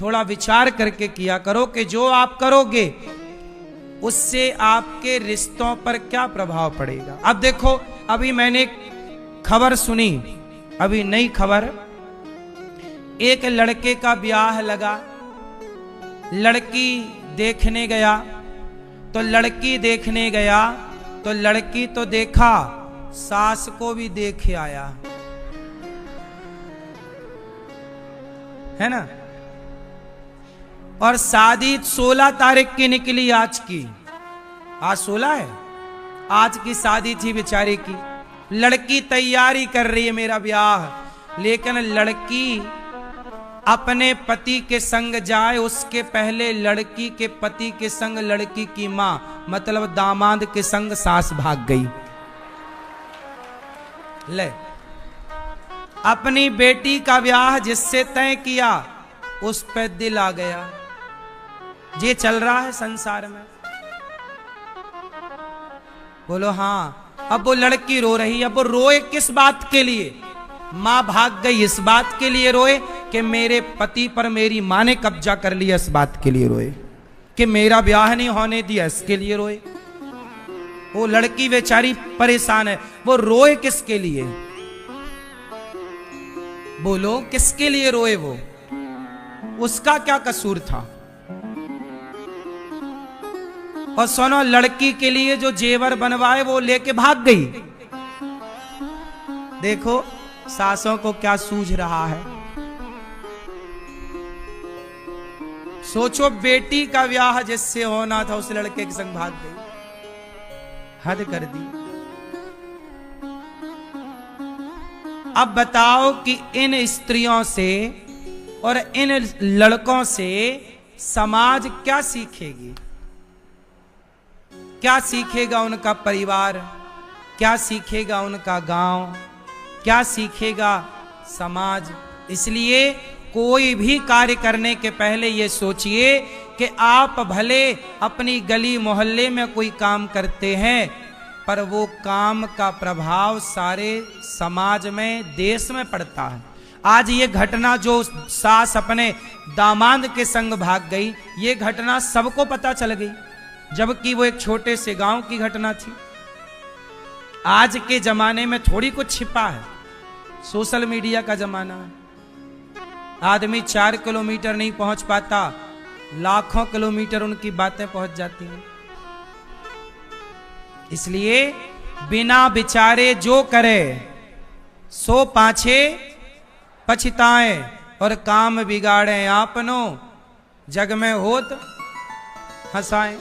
थोड़ा विचार करके किया करो कि जो आप करोगे उससे आपके रिश्तों पर क्या प्रभाव पड़ेगा। अब देखो, अभी मैंने खबर सुनी, अभी नई खबर, एक लड़के का ब्याह लगा, लड़की देखने गया, तो लड़की देखने गया तो लड़की तो देखा, सास को भी देखे आया, है ना। और शादी 16 तारीख की निकली, आज की, आज 16 है, आज की शादी थी बेचारे की। लड़की तैयारी कर रही है मेरा ब्याह, लेकिन लड़की अपने पति के संग जाए उसके पहले लड़की के पति के संग लड़की की मां, मतलब दामाद के संग सास भाग गई। ले, अपनी बेटी का ब्याह जिससे तय किया उस पे दिल आ गया। ये चल रहा है संसार में, बोलो हाँ। अब वो लड़की रो रही है, अब वो रोए किस बात के लिए? मां भाग गई इस बात के लिए रोए कि मेरे पति पर मेरी मां ने कब्जा कर लिया, इस बात के लिए रोए कि मेरा ब्याह नहीं होने दिया, इसके लिए रोए। वो लड़की बेचारी परेशान है, वो रोए किसके लिए? बोलो किसके लिए रोए? वो उसका क्या कसूर था? और सुनो, लड़की के लिए जो जेवर बनवाए वो लेके भाग गई। देखो सासों को क्या सूझ रहा है। सोचो, बेटी का ब्याह जिससे होना था उस लड़के के संग भाग गई, हद कर दी। अब बताओ कि इन स्त्रियों से और इन लड़कों से समाज क्या सीखेगी? क्या सीखेगा उनका परिवार? क्या सीखेगा उनका गांव? क्या सीखेगा समाज? इसलिए कोई भी कार्य करने के पहले ये सोचिए कि आप भले अपनी गली मोहल्ले में कोई काम करते हैं, पर वो काम का प्रभाव सारे समाज में, देश में पड़ता है। आज ये घटना जो सास अपने दामाद के संग भाग गई, ये घटना सबको पता चल गई, जबकि वो एक छोटे से गांव की घटना थी। आज के जमाने में थोड़ी कुछ छिपा है, सोशल मीडिया का जमाना है। आदमी 4 किलोमीटर नहीं पहुंच पाता, लाखों किलोमीटर उनकी बातें पहुंच जाती हैं। इसलिए बिना विचारे जो करे सो पाछे पछताए, और काम बिगाड़े आपनो, जग में होत हंसाए।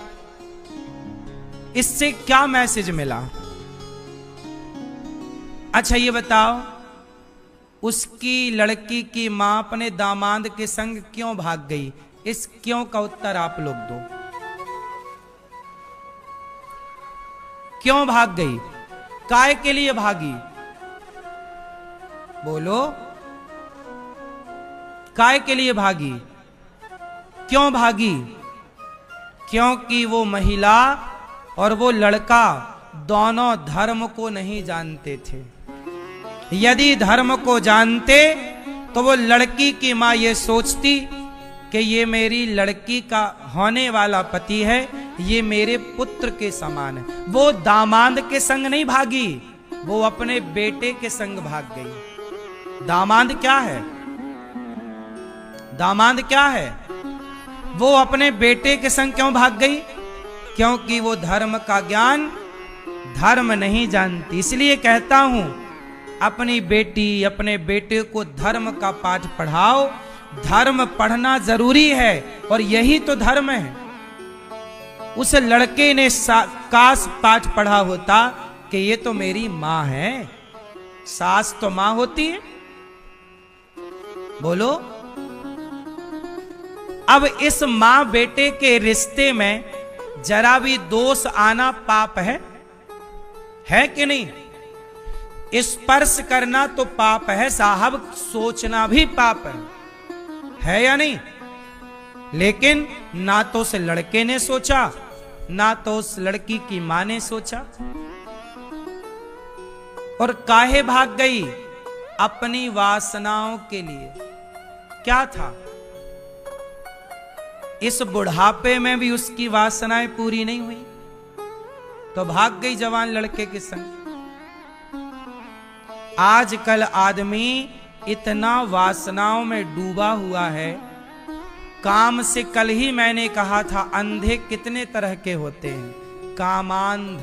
इससे क्या मैसेज मिला? अच्छा ये बताओ, उसकी लड़की की मां अपने दामाद के संग क्यों भाग गई? इस क्यों का उत्तर आप लोग दो। क्यों भाग गई? काय के लिए भागी? बोलो, काय के लिए भागी? क्यों भागी? क्योंकि वो महिला और वो लड़का दोनों धर्म को नहीं जानते थे। यदि धर्म को जानते तो वो लड़की की मां ये सोचती कि ये मेरी लड़की का होने वाला पति है, ये मेरे पुत्र के समान है। वो दामाद के संग नहीं भागी, वो अपने बेटे के संग भाग गई। दामाद क्या है? दामाद क्या है? वो अपने बेटे के संग क्यों भाग गई? क्योंकि वो धर्म का ज्ञान, धर्म नहीं जानती। इसलिए कहता हूं, अपनी बेटी अपने बेटे को धर्म का पाठ पढ़ाओ। धर्म पढ़ना जरूरी है और यही तो धर्म है। उस लड़के ने काश पाठ पढ़ा होता कि ये तो मेरी मां है। सास तो मां होती है। बोलो, अब इस मां बेटे के रिश्ते में जरा भी दोष आना पाप है कि नहीं? स्पर्श करना तो पाप है साहब, सोचना भी पाप है या नहीं? लेकिन ना तो उस लड़के ने सोचा, ना तो उस लड़की की मां ने सोचा। और काहे भाग गई? अपनी वासनाओं के लिए। क्या था? इस बुढ़ापे में भी उसकी वासनाएं पूरी नहीं हुई, तो भाग गई जवान लड़के के संग। आजकल आदमी इतना वासनाओं में डूबा हुआ है। काम से कल ही मैंने कहा था, अंधे कितने तरह के होते हैं। कामांध,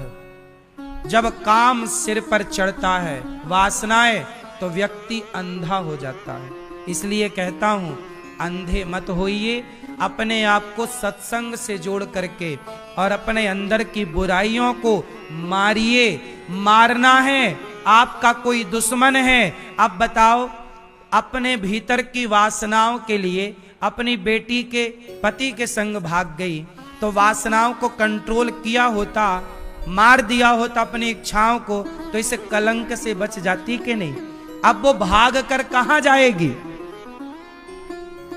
जब काम सिर पर चढ़ता है, वासनाएं, तो व्यक्ति अंधा हो जाता है। इसलिए कहता हूं, अंधे मत होइए, अपने आप को सत्संग से जोड़ करके और अपने अंदर की बुराइयों को मारिए। मारना है, आपका कोई दुश्मन है। अब बताओ, अपने भीतर की वासनाओं के लिए अपनी बेटी के पति के संग भाग गई, तो वासनाओं को कंट्रोल किया होता, मार दिया होता अपनी इच्छाओं को, तो इस कलंक से बच जाती कि नहीं। अब वो भाग कर कहां जाएगी?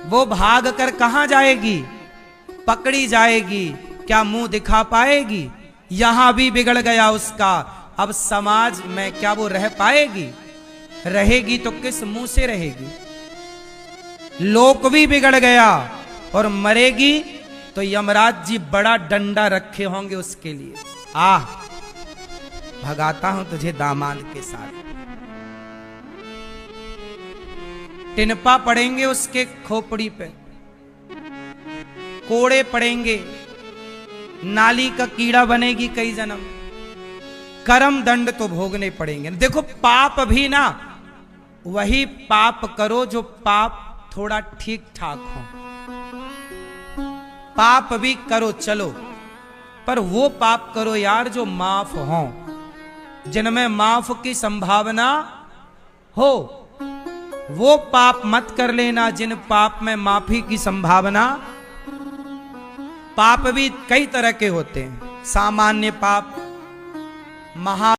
वो भाग कर कहां जाएगी? पकड़ी जाएगी, क्या मुंह दिखा पाएगी? यहां भी बिगड़ गया उसका, अब समाज में क्या वो रह पाएगी? रहेगी तो किस मुंह से रहेगी? लोक भी बिगड़ गया और मरेगी तो यमराज जी बड़ा डंडा रखे होंगे उसके लिए। आह, भगाता हूं तुझे दामाद के साथ। टिनपा पड़ेंगे उसके खोपड़ी पे, कोड़े पड़ेंगे, नाली का कीड़ा बनेगी कई जन्म, कर्म दंड तो भोगने पड़ेंगे। देखो, पाप भी ना वही पाप करो जो पाप थोड़ा ठीक ठाक हो। पाप भी करो चलो, पर वो पाप करो यार जो माफ हो, जिनमें माफ की संभावना हो। वो पाप मत कर लेना जिन पाप में माफी की संभावना। पाप भी कई तरह के होते हैं, सामान्य पाप, महा